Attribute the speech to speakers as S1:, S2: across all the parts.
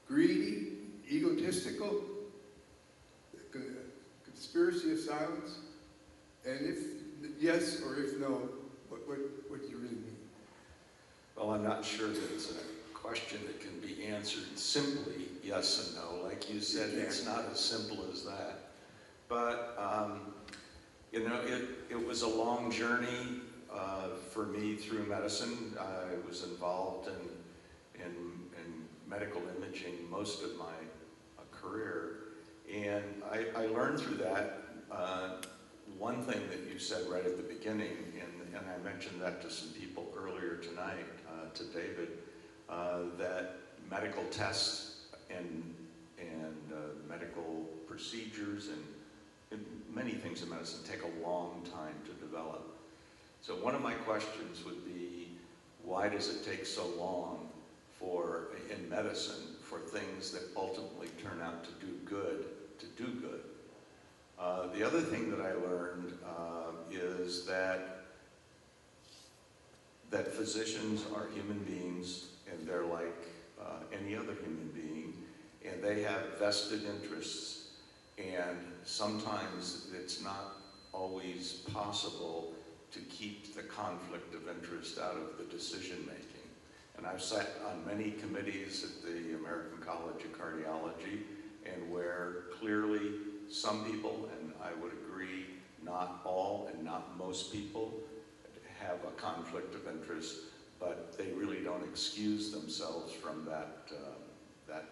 S1: greedy, egotistical, conspiracy of silence? And if yes or if no, what do you really mean?
S2: Well, I'm not sure that it's a question that can be answered simply yes and no. Like you said, it's not as simple as that. But, you know, it was a long journey for me through medicine. I was involved in medical imaging most of my career. And I learned through that one thing that you said right at the beginning, and I mentioned that to some people earlier tonight, to David, that medical tests and medical procedures and many things in medicine take a long time to develop. So one of my questions would be, why does it take so long in medicine for things that ultimately turn out to do good? The other thing that I learned is that physicians are human beings, and they're like any other human being, and they have vested interests, and sometimes it's not always possible to keep the conflict of interest out of the decision making. And I've sat on many committees at the American College of Cardiology, and where clearly some people, and I would agree, not all and not most people, have a conflict of interest, but they really don't excuse themselves from that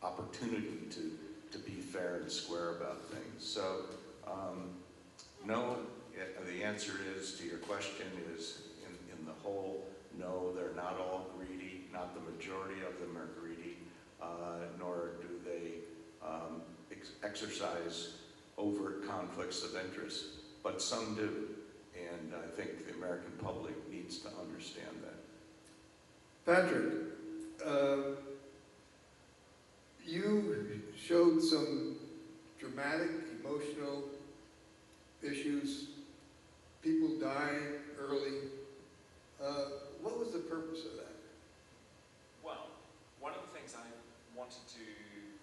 S2: opportunity to be fair and square about things. So, no, the answer is to your question is in the whole, no, they're not all greedy, not the majority of them are greedy, nor do they exercise overt conflicts of interest, but some do. And I think the American public needs to understand that.
S1: Patrick, you showed some dramatic, emotional issues, people dying early. What was the purpose of that?
S3: Well, one of the things I wanted to,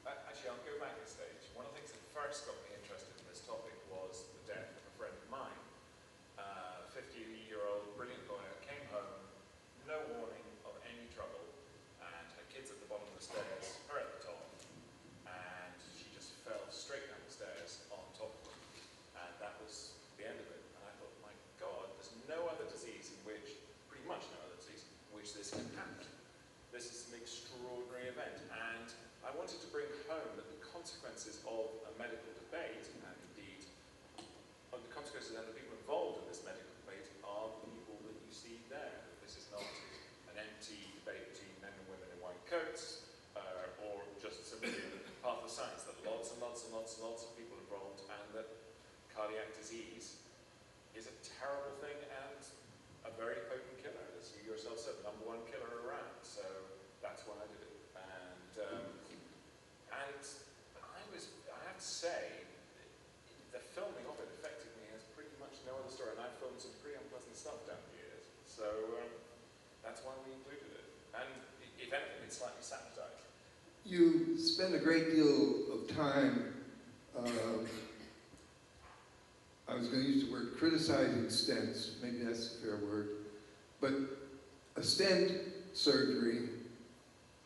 S3: actually I'll go back a stage. One of the things that first got me interested in this topic was the death of a friend of mine. 50-year-old brilliant lawyer, came home, no warning of any trouble, and her kids at the bottom of the stairs, her at the top, and she just fell straight down the stairs on top of them. And that was the end of it. And I thought, my God, there's no other disease in which, pretty much no other disease, in which this can happen. This is an extraordinary event. And I wanted to bring home that the consequences of a medical debate, and indeed, of the consequences of the people involved in this medical debate are the people that you see there. This is not an empty debate between men and women in white coats, or just simply part of the science, that lots and lots and lots and lots of people involved, and that cardiac disease is a terrible thing and a very potent killer, as you yourself said, the #1 killer around. So that's why I did it. And I have to say, the filming of it affected me as pretty much no other story, and I've filmed some pretty unpleasant stuff down the years. So that's why we included it. And if anything, it's slightly sabotaged.
S1: You spend a great deal of time, I was going to use the word criticizing stents, maybe that's a fair word, but a stent surgery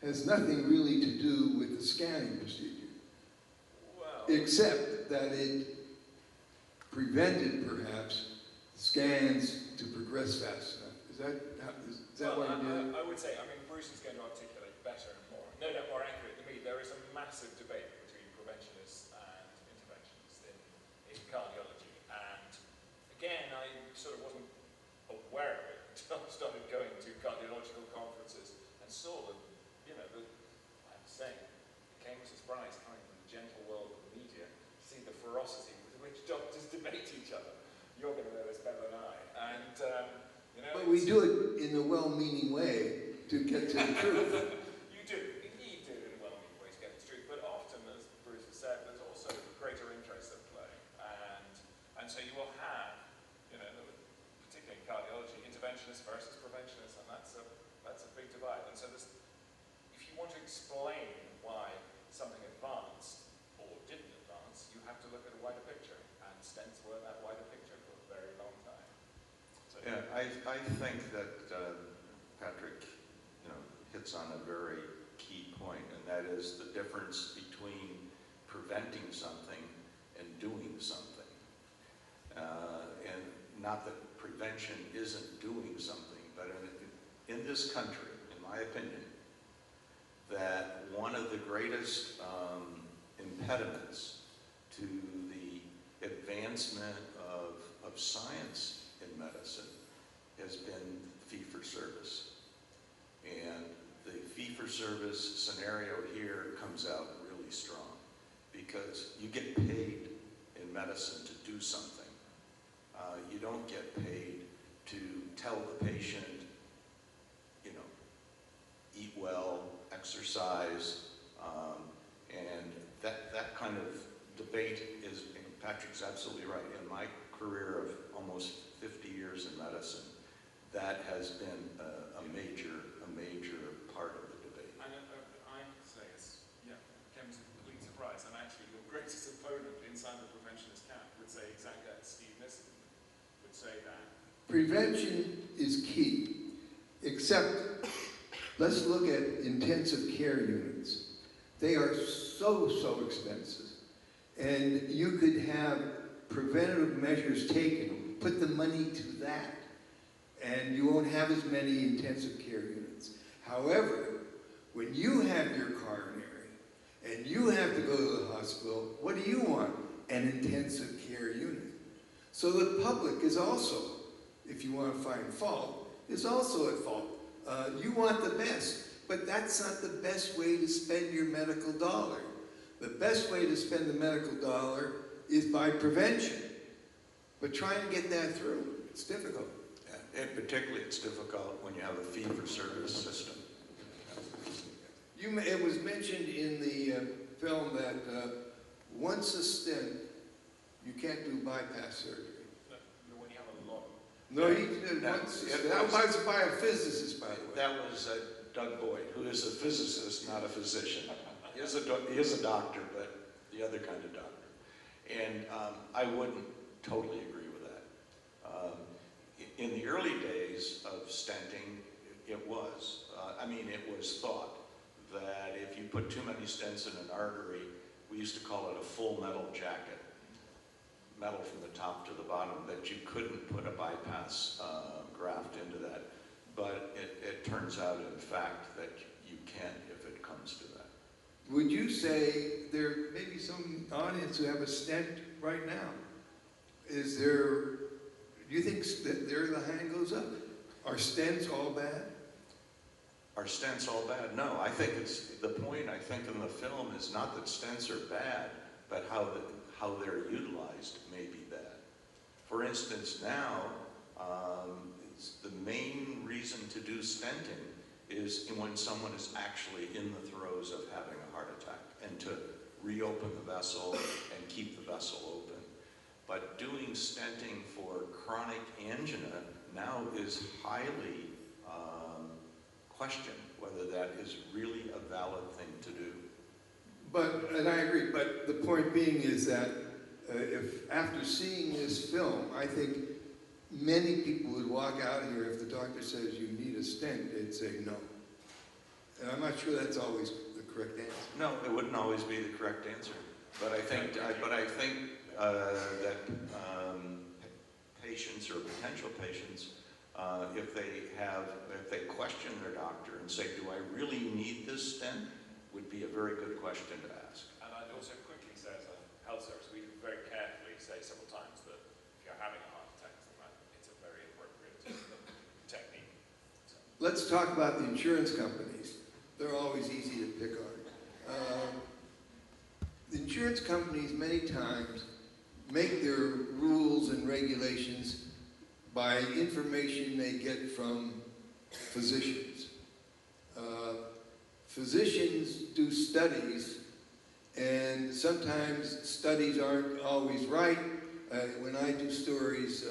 S1: has nothing really to do with the scanning procedure,
S3: well,
S1: except that it prevented, perhaps, scans to progress fast enough. Is that what you did?
S3: I would say, I mean, Bruce is going to articulate better and more accurate than me. There is a massive debate between preventionists and interventionists in cardiology. And again, I sort of wasn't aware of it until I started going to cardiological conferences and saw that, you know, I'm saying, it came as a surprise coming from the gentle world of the media to see the ferocity with which doctors debate each other. You're going to know this better than I. And, you know,
S1: But we do it in a well-meaning way to get to the truth.
S3: You do. Indeed do in a well-meaning way to get to the truth. But often, as Bruce has said, there's also greater interests at play. And so you will have, you know, particularly in cardiology, interventionists versus preventionists, and that's a big divide. And so if you want to explain why
S2: Yeah, I think that Patrick, hits on a very key point, and that is the difference between preventing something and doing something. And not that prevention isn't doing something, but in this country, in my opinion, that one of the greatest impediments to the advancement of science in medicine has been fee-for-service. And the fee-for-service scenario here comes out really strong because you get paid in medicine to do something. You don't get paid to tell the patient, eat well, exercise, and that kind of debate is, Patrick's absolutely right. In my career of almost 50 years in medicine, that has been a major part of the debate.
S3: And I say came as a complete surprise, and actually your greatest opponent inside the preventionist camp would say exactly that. Steve Nissen would say that.
S1: Prevention is key, except let's look at intensive care units. They are so expensive. And you could have preventative measures taken, put the money to that, and you won't have as many intensive care units. However, when you have your coronary and you have to go to the hospital, what do you want? An intensive care unit. So the public is also, if you want to find fault, is also at fault. You want the best, but that's not the best way to spend your medical dollar. The best way to spend the medical dollar is by prevention. But trying to get that through, it's difficult.
S2: And particularly it's difficult when you have a fee-for-service system.
S1: It was mentioned in the film that once a stent, you can't do bypass surgery.
S3: When you have a lot.
S1: No, he did once. That was by a physicist, by the way.
S2: That was Doug Boyd, who is a physicist, not a physician. He is a doctor, but the other kind of doctor. And I wouldn't totally agree with that. In the early days of stenting, it was thought that if you put too many stents in an artery, we used to call it a full metal jacket, metal from the top to the bottom, that you couldn't put a bypass graft into that. But it turns out, in fact, that you can if it comes to that.
S1: Would you say there may be some audience who have a stent right now? Do you think that there the hand goes up? Are stents all bad?
S2: Are stents all bad? No, I think the point I think in the film is not that stents are bad, but how they're utilized may be bad. For instance, now, the main reason to do stenting is when someone is actually in the throes of having a heart attack, and to reopen the vessel and keep the vessel open. But doing stenting for chronic angina now is highly questioned whether that is really a valid thing to do.
S1: And I agree, but the point being is that if after seeing this film, I think many people would walk out here if the doctor says you need a stent, they'd say no. And I'm not sure that's always the correct answer.
S2: No, it wouldn't always be the correct answer. But I think that patients or potential patients, if they question their doctor and say, do I really need this stent, would be a very good question to ask.
S3: And I'd also quickly say, as a health service, we very carefully say several times that if you're having a heart attack, it's a very appropriate technique. So.
S1: Let's talk about the insurance companies. They're always easy to pick on. The insurance companies many times make their rules and regulations by information they get from physicians. Physicians do studies, and sometimes studies aren't always right. When I do stories,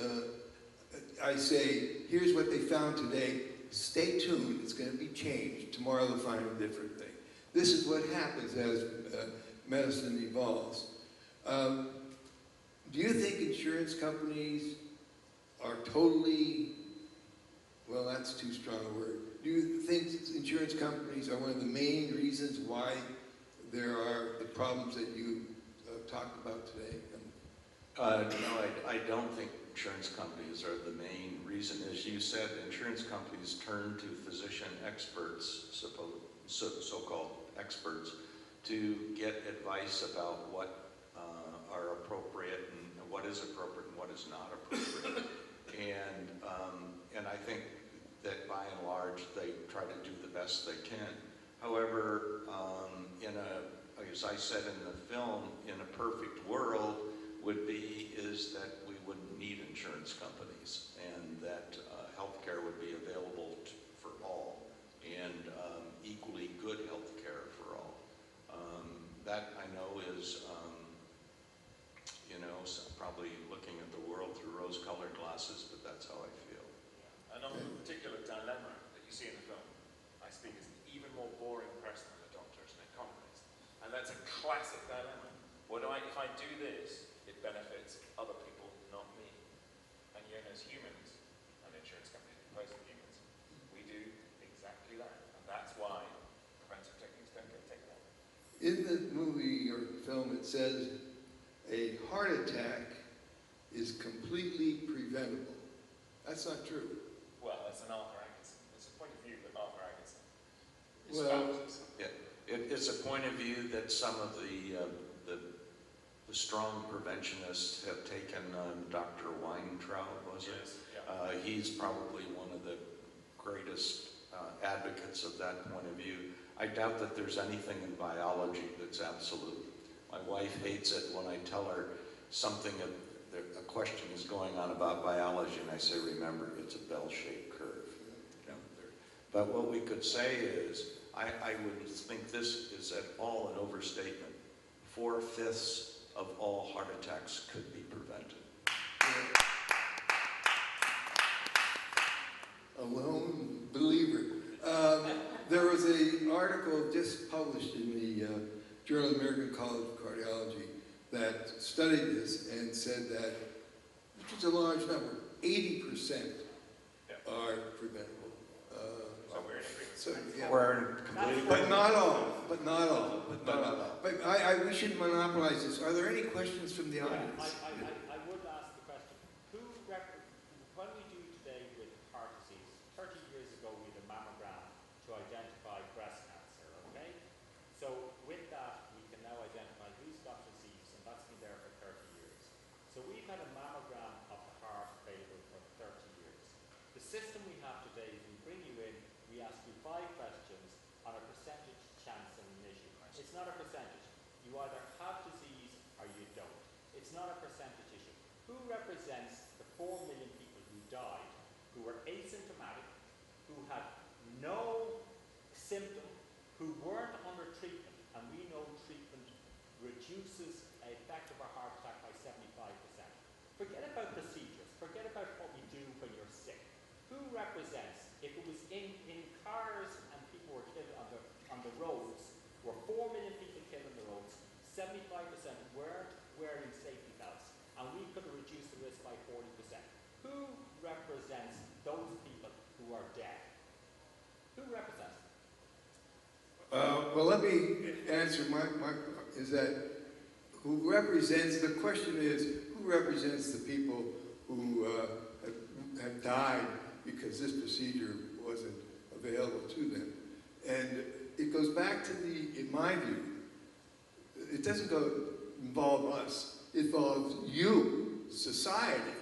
S1: I say, here's what they found today. Stay tuned, it's going to be changed. Tomorrow they'll find a different thing. This is what happens as medicine evolves. Do you think insurance companies are totally well, that's too strong a word. Do you think insurance companies are one of the main reasons why there are the problems that you talked about today?
S2: No, I don't think insurance companies are the main reason. As you said, insurance companies turn to physician experts, so-called experts, to get advice about what are appropriate and what is appropriate and what is not appropriate. And I think that by and large they try to do the best they can. However, as I said in the film, in a perfect world is that we wouldn't need insurance companies, and that healthcare would be available for all, and equally good healthcare for all. That I know is, probably looking at the world through rose-colored glasses, but that's how I feel.
S3: And on the particular dilemma that you see in the film, I speak as an even more boring person than a doctor, as an economist. And that's a classic dilemma. If I do this, it benefits other people, not me. And yet as humans, and insurance companies composed of humans, we do exactly that. And that's why preventive techniques don't get taken up.
S1: In the movie or film, it says a heart attack is completely preventable. That's not true.
S3: Well, that's an Arthur Atkinson. It's a point of view that Arthur Atkinson
S1: espouses.
S2: Yeah, it's a point of view that some of the strong preventionists have taken. Dr. Weintraub, was it?
S3: Yes, yeah.
S2: He's probably one of the greatest advocates of that point of view. I doubt that there's anything in biology that's absolute. My wife hates it when I tell her a question is going on about biology, and I say, remember, it's a bell-shaped curve. But what we could say is, I would think this is at all an overstatement. 4/5 of all heart attacks could be prevented.
S1: A lone believer. There was an article just published in the Journal of the American College of Cardiology that studied this and said that, which is a large number, 80% are preventable.
S3: So we're in agreement.
S1: So, yeah.
S2: We're completely.
S1: But not all. But we shouldn't monopolize this. Are there any questions from the audience?
S4: I would ask the question, what we do today with heart disease, 30 years ago we had a mammogram to identify breast cancer, okay? So with that, we can now identify who's got disease, and that's been there for 30 years. So we've had a mammogram of the heart available for 30 years. The system we have today is we bring you in, we ask you 5 questions on a percentage chance of an issue. It's not a percentage. You either have disease or you don't. It's not a percentage issue. Who represents the 4 million people who died, who were asymptomatic, who had no symptom, who weren't under treatment, and we know treatment reduces the effect of a heart attack by 75%. Forget about procedures. Forget about what we do when you're sick. Who represents, if it was in cars and people were killed on the roads, were 4 million people killed on the roads, 75% weren't wearing safety belts, and we could have reduced the risk by 40%. Who represents those people who are dead? Who represents them?
S1: Well, let me answer is that who represents, the question is, who represents the people who have died because this procedure wasn't available to them? And it goes back to in my view, it doesn't involve us, it involves you, society.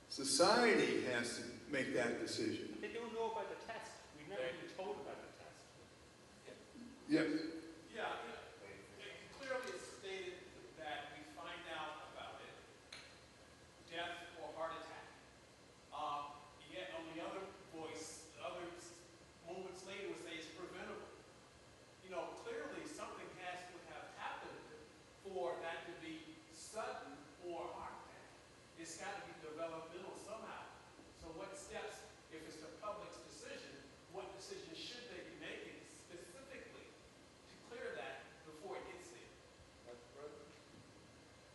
S1: Society has to make that decision.
S4: They don't know about the test. We've never been told about the test.
S1: Yes.
S5: Yeah, clearly it's stated that we find out about it, death or heart attack. Yet on the other voice, other moments later would say it's preventable. Clearly something has to have happened for that to be sudden or heart attack. It's got to be developmental somehow. So what steps, if it's the public's decision, what decisions should they be making specifically to clear that before it gets there?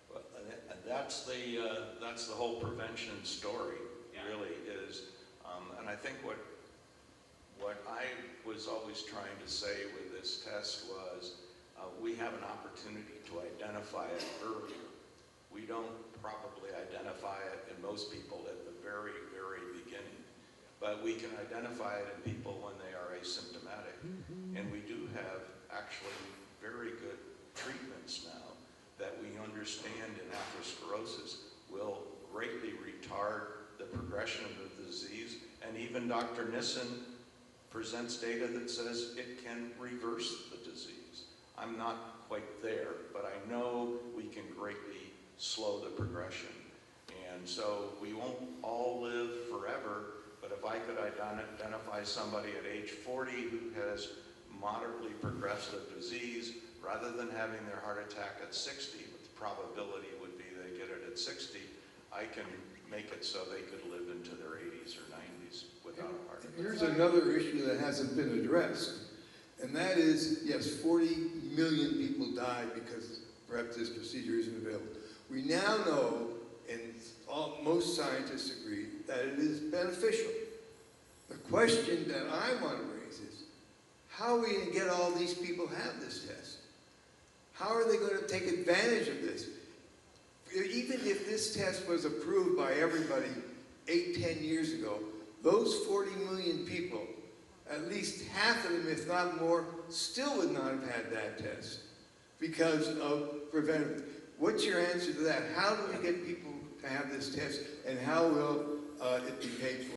S2: Well, and that's the whole prevention story.
S5: Yeah.
S2: Really is, and I I think what I was always trying to say with this test was we have an opportunity to identify it earlier. We don't probably identify it in most people at the very, very beginning, but we can identify it in people when they are asymptomatic. And we do have actually very good treatments now that we understand in atherosclerosis will greatly retard the progression of the disease. And even Dr. Nissen presents data that says it can reverse the disease. I'm not quite there, but I know we can greatly slow the progression. And so we won't all live forever, but if I could identify somebody at age 40 who has moderately progressive disease, rather than having their heart attack at 60, but the probability would be they get it at 60, I can make it so they could live into their 80s or 90s without a heart attack.
S1: Here's another issue that hasn't been addressed, and that is, yes, 40 million people died because perhaps this procedure isn't available. We now know, and most scientists agree, that it is beneficial. The question that I want to raise is, how are we going to get all these people to have this test? How are they going to take advantage of this? Even if this test was approved by everybody 8-10 years ago, those 40 million people, at least half of them, if not more, still would not have had that test because of preventive. What's your answer to that? How do we get people to have this test, and how will it be paid for?